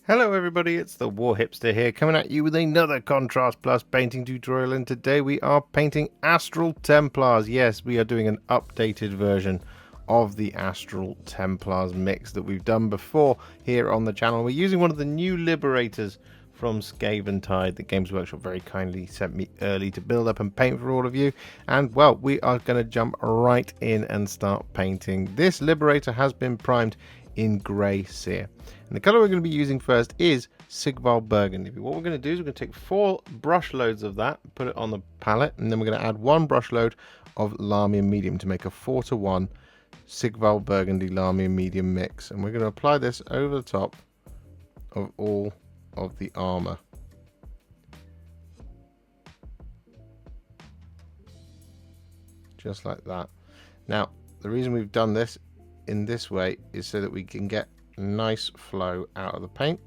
Hello everybody, it's the Warhipster here, coming at you with another Contrast Plus painting tutorial, and today we are painting Astral Templars. Yes, we are doing an updated version of the Astral Templars mix that we've done before here on the channel. We're using one of the new Liberators from Skaventide that Games Workshop very kindly sent me early to build up and paint for all of you. And well, we are going to jump right in and start painting. This Liberator has been primed in grey Seer. And the colour we're going to be using first is Sigvald Burgundy. What we're going to do is we're going to take 4 brush loads of that, put it on the palette, and then we're going to add 1 brush load of Lahmian Medium to make a 4:1 Sigvald Burgundy Lahmian Medium mix. And we're going to apply this over the top of all of the armour. Just like that. Now, the reason we've done this in this way is so that we can get nice flow out of the paint.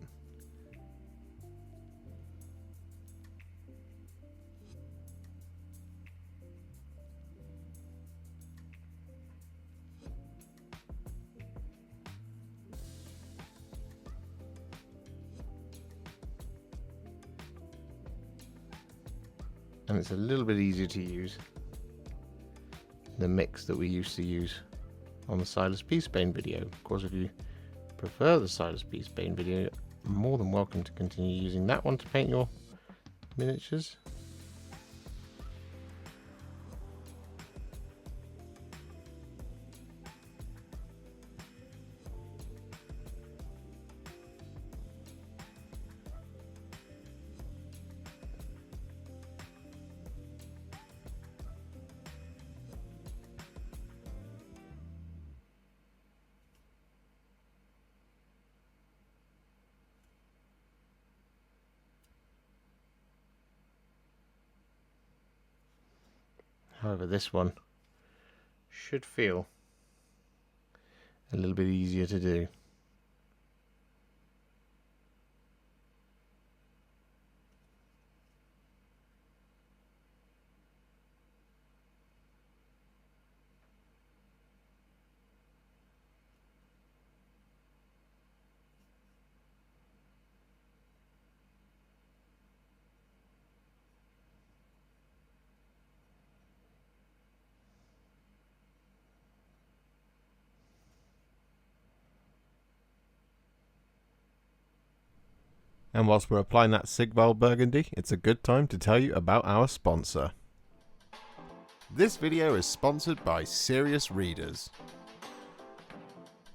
And it's a little bit easier to use the mix that we used to use on the Sylas Beastbane video. Of course, if you prefer the Sylas Beastbane video, you're more than welcome to continue using that one to paint your miniatures. However, this one should feel a little bit easier to do. And whilst we're applying that Sigvald Burgundy, it's a good time to tell you about our sponsor. This video is sponsored by Serious Readers.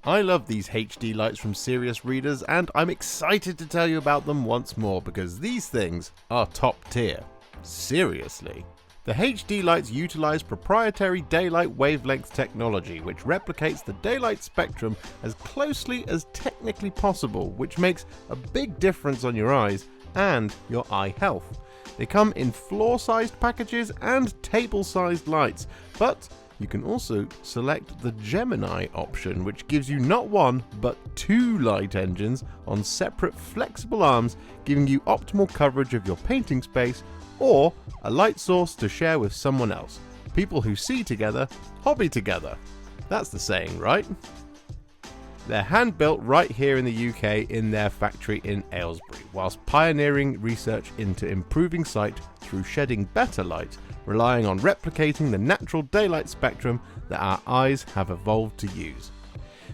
I love these HD lights from Serious Readers, and I'm excited to tell you about them once more because these things are top tier. Seriously. The HD lights utilize proprietary daylight wavelength technology, which replicates the daylight spectrum as closely as technically possible, which makes a big difference on your eyes and your eye health. They come in floor-sized packages and table-sized lights, but you can also select the Gemini option, which gives you not 1 but 2 light engines on separate flexible arms, giving you optimal coverage of your painting space, or a light source to share with someone else. People who see together, hobby together. That's the saying, right? They're hand-built right here in the UK in their factory in Aylesbury, whilst pioneering research into improving sight through shedding better light, relying on replicating the natural daylight spectrum that our eyes have evolved to use.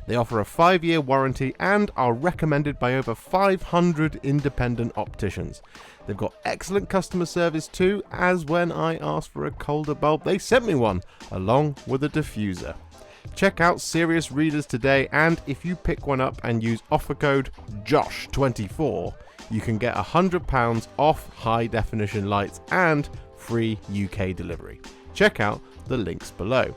They offer a 5-year warranty and are recommended by over 500 independent opticians. They've got excellent customer service too, as when I asked for a colder bulb, they sent me one, along with a diffuser. Check out Serious Readers today, and if you pick one up and use offer code JOSH24, you can get £100 off high definition lights and free UK delivery. Check out the links below.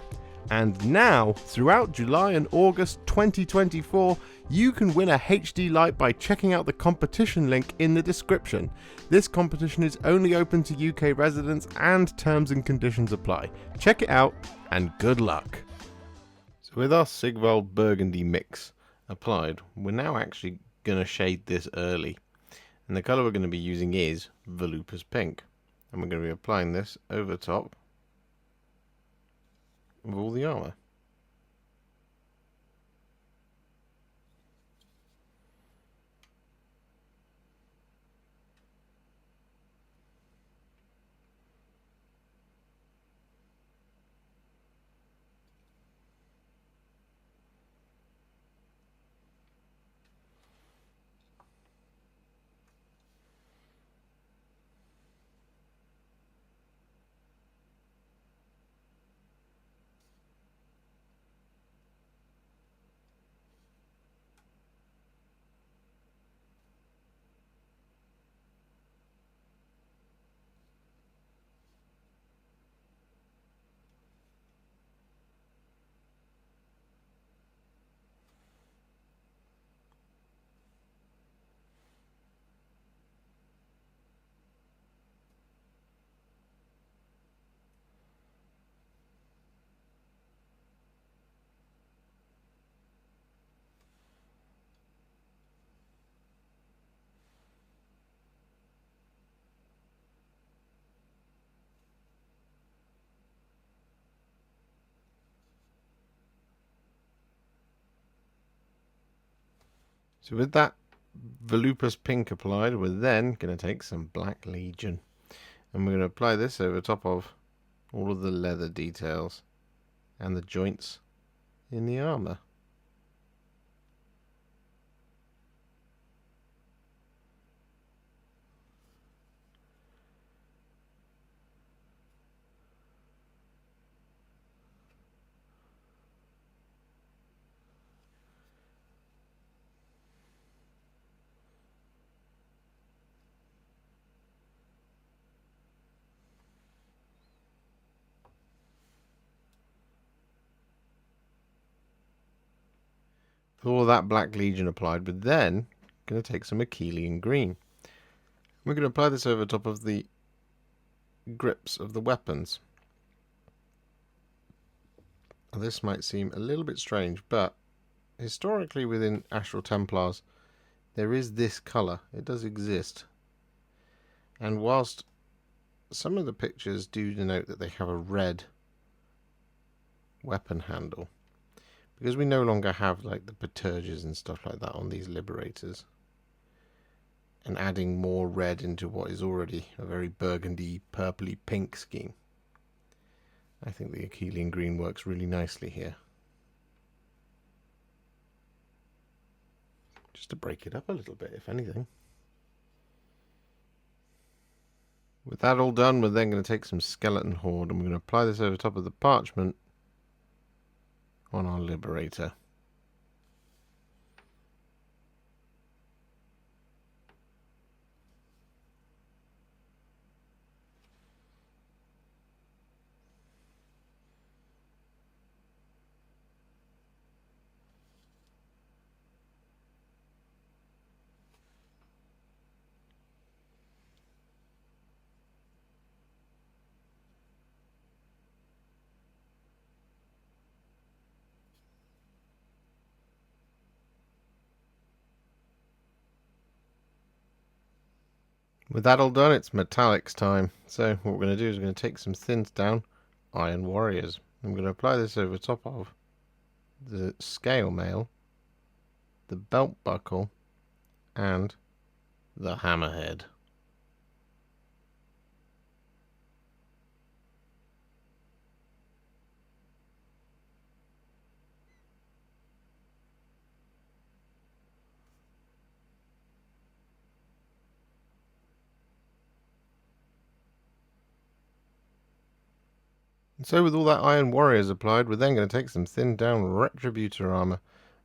And now, throughout July and August 2024, you can win a HD light by checking out the competition link in the description. This competition is only open to UK residents and terms and conditions apply. Check it out and good luck. So with our Sigvald Burgundy mix applied, we're now actually going to shade this early. And the colour we're going to be using is Volupus Pink. And we're going to be applying this over top of all the armour. So with that Volupus Pink applied, we're then going to take some Black Legion. And we're going to apply this over top of all of the leather details and the joints in the armour. With all of that Black Legion applied, we're then going to take some Akhelian Green. We're going to apply this over top of the grips of the weapons. Now, this might seem a little bit strange, but historically within Astral Templars there is this colour. It does exist. And whilst some of the pictures do denote that they have a red weapon handle, because we no longer have like the perturges and stuff like that on these liberators, and adding more red into what is already a very burgundy, purpley pink scheme, I think the Akhelian Green works really nicely here. Just to break it up a little bit, if anything. With that all done, we're then going to take some Skeleton Horde and we're going to apply this over top of the parchment on our liberator. With that all done, it's metallics time. So what we're going to do is we're going to take some thinned down Iron Warriors. I'm going to apply this over top of the scale mail, the belt buckle, and the hammerhead. So with all that Iron Warriors applied, we're then going to take some thinned down Retributor Armour,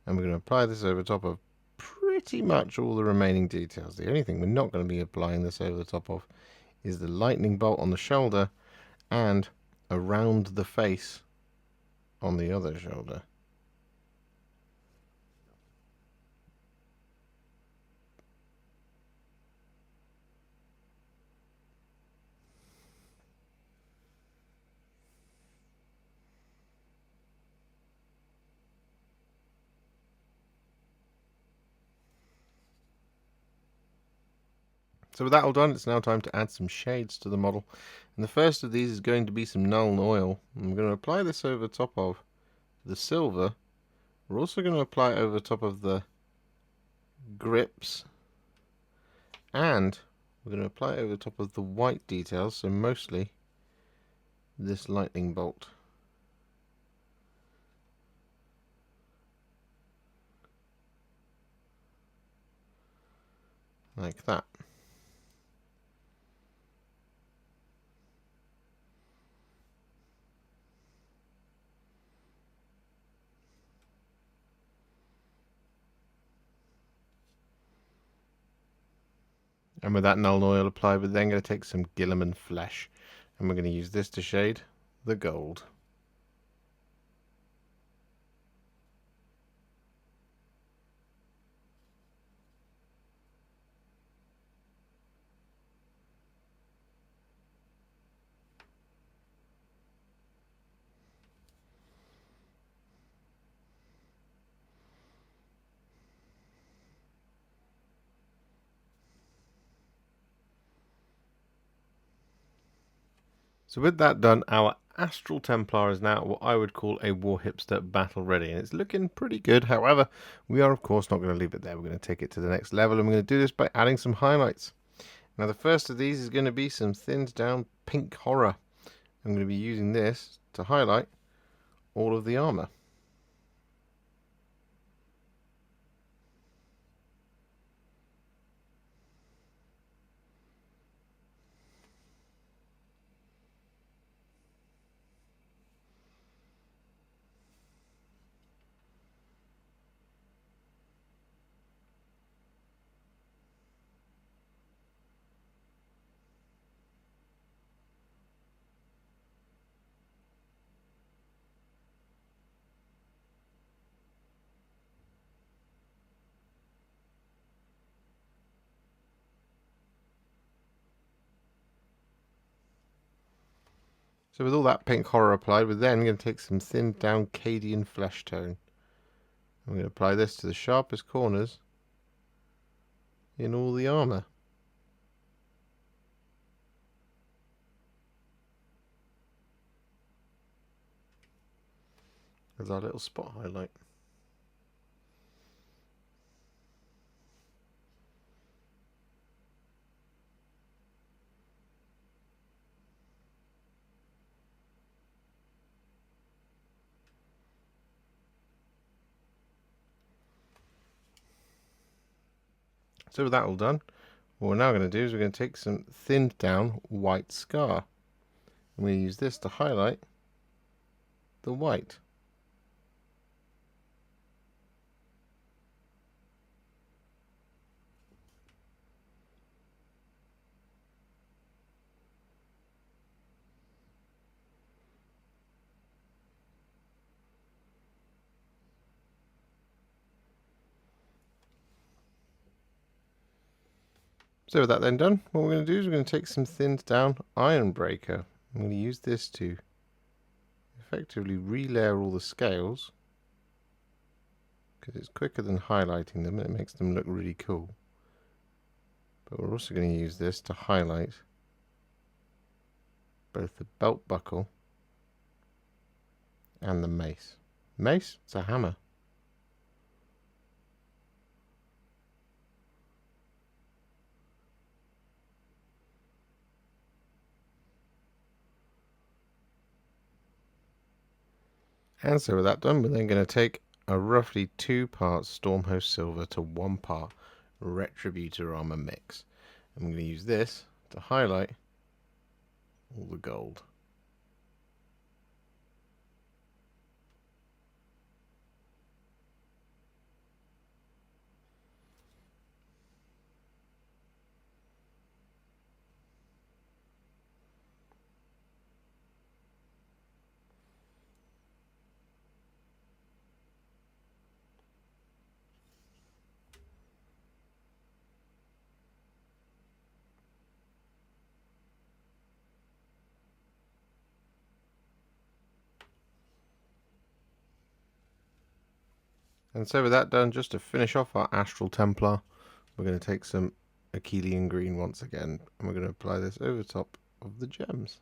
and we're going to apply this over top of pretty much all the remaining details. The only thing we're not going to be applying this over the top of is the lightning bolt on the shoulder and around the face on the other shoulder. So with that all done, it's now time to add some shades to the model. And the first of these is going to be some Nuln Oil. I'm going to apply this over top of the silver. We're also going to apply it over top of the grips. And we're going to apply it over top of the white details, so mostly this lightning bolt. Like that. And with that Nuln Oil applied, we're then going to take some Guilliman Flesh, and we're going to use this to shade the gold. So with that done, our Astral Templar is now what I would call a Warhipster battle ready, and it's looking pretty good. However, we are of course not going to leave it there. We're going to take it to the next level, and we're going to do this by adding some highlights. Now the first of these is going to be some thinned down pink horror. I'm going to be using this to highlight all of the armor. So with all that pink horror applied, we're then going to take some thinned down Cadian Fleshtone. I'm going to apply this to the sharpest corners in all the armor. As our little spot highlight. So with that all done, what we're now going to do is we're going to take some thinned down white scar. I'm going to use this to highlight the white. So with that then done, what we're going to do is we're going to take some thinned down Ironbreaker. I'm going to use this to effectively relayer all the scales, because it's quicker than highlighting them and it makes them look really cool. But we're also going to use this to highlight both the belt buckle and the mace. Mace? It's a hammer. And so with that done, we're then going to take a roughly 2 parts Stormhost Silver to 1 part Retributor Armour mix. And we're going to use this to highlight all the gold. And so with that done, just to finish off our Astral Templar, we're going to take some Akhelian Green once again, and we're going to apply this over top of the gems.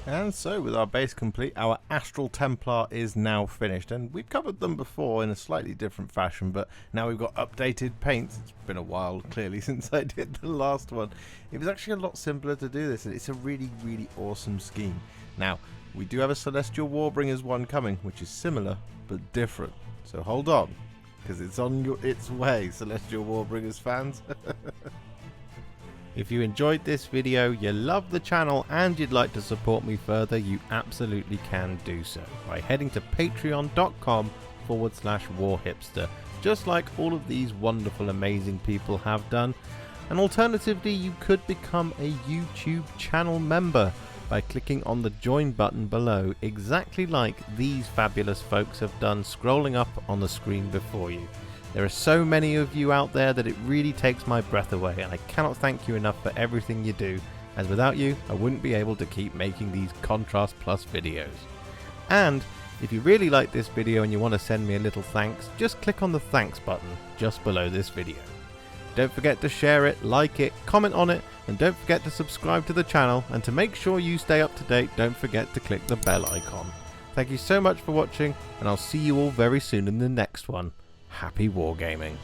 And so with our base complete, our Astral Templar is now finished, and we've covered them before in a slightly different fashion, but now we've got updated paints. It's been a while clearly since I did the last one. It was actually a lot simpler to do this, and it's a really awesome scheme. Now we do have a Celestial Warbringers one coming, which is similar but different, so hold on, because it's on its way, Celestial Warbringers fans. If you enjoyed this video, you love the channel, and you'd like to support me further, you absolutely can do so by heading to patreon.com/warhipster, just like all of these wonderful, amazing people have done. And alternatively, you could become a YouTube channel member by clicking on the join button below, exactly like these fabulous folks have done, scrolling up on the screen before you. There are so many of you out there that it really takes my breath away, and I cannot thank you enough for everything you do, as without you I wouldn't be able to keep making these Contrast Plus videos. And if you really like this video and you want to send me a little thanks, just click on the thanks button just below this video. Don't forget to share it, like it, comment on it, and don't forget to subscribe to the channel, and to make sure you stay up to date, don't forget to click the bell icon. Thank you so much for watching, and I'll see you all very soon in the next one. Happy wargaming.